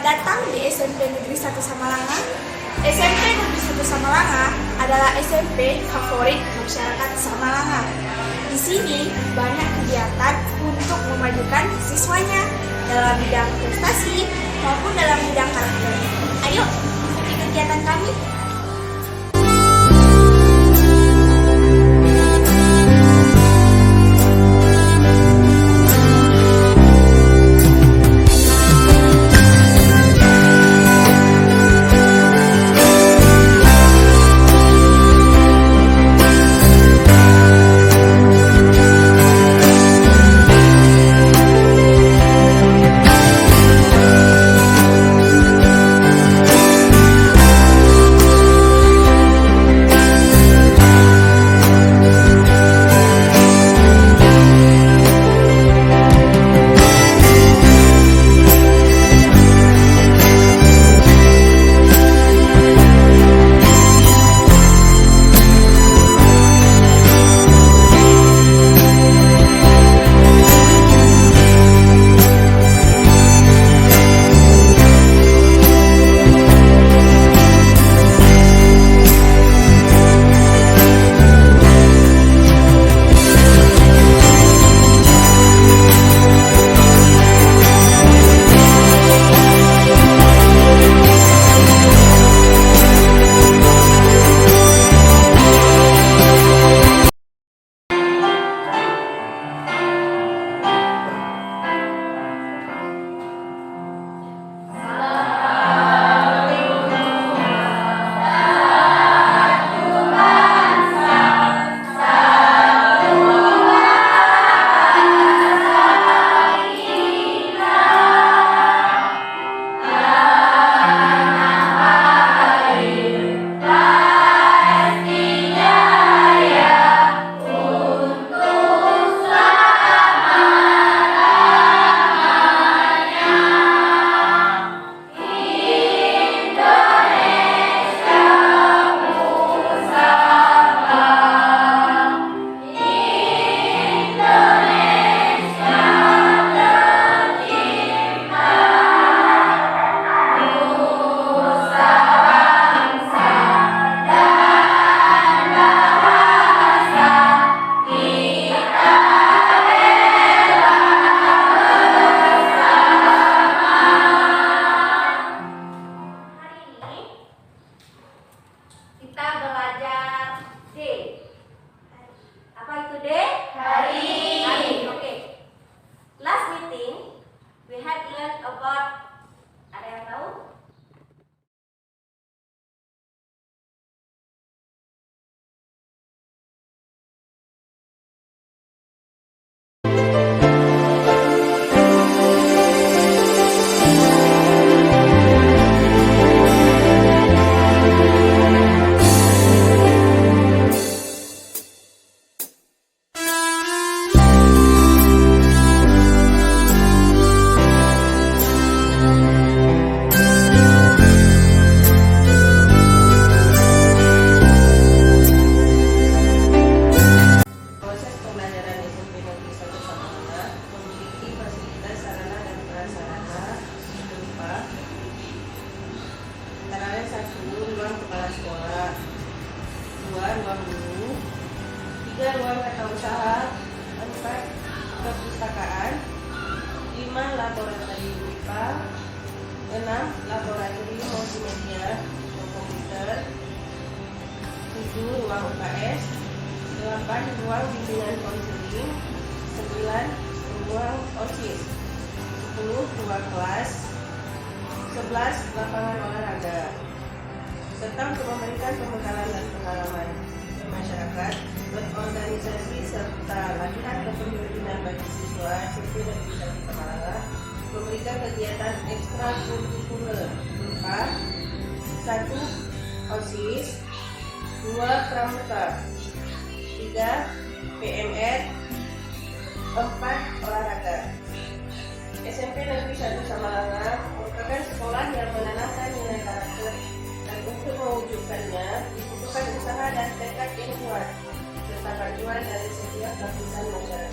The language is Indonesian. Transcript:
Selamat datang di SMP Negeri 1 Samalanga. SMP Negeri 1 Samalanga adalah SMP favorit masyarakat Samalanga. Di sini banyak kegiatan untuk memajukan siswanya dalam bidang prestasi maupun dalam bidang karakter. Ayo, ikuti kegiatan kami. Kita belajar D. Apa itu D? Hari. Oke. Last meeting we had learned about, ada yang tahu? Ruang kepala sekolah, 2 ruang guru, 3 ruang wirausaha, 4 perpustakaan, 5 laboratorium IPA, 6 laboratorium multimedia komputer, 7 ruang UKS, 8 ruang bimbingan konseling, 9 ruang OSIS, 10 ruang kelas, 11 lapangan olahraga, serta untuk memberikan pembekalan dan pengalaman masyarakat, berorganisasi serta latihan kepemimpinan bagi siswa SMP Negeri 1 Samalanga, memberikan kegiatan ekstrakurikuler berupa 1 OSIS, 2 pramuka, 3 PMR, 4 olahraga. SMP Negeri 1 Samalanga merupakan sekolah yang menanamkan nilai karakter, dan untuk mewujudkannya dibutuhkan usaha dan tekad yang kuat serta bantuan dari setiap lapisan masyarakat.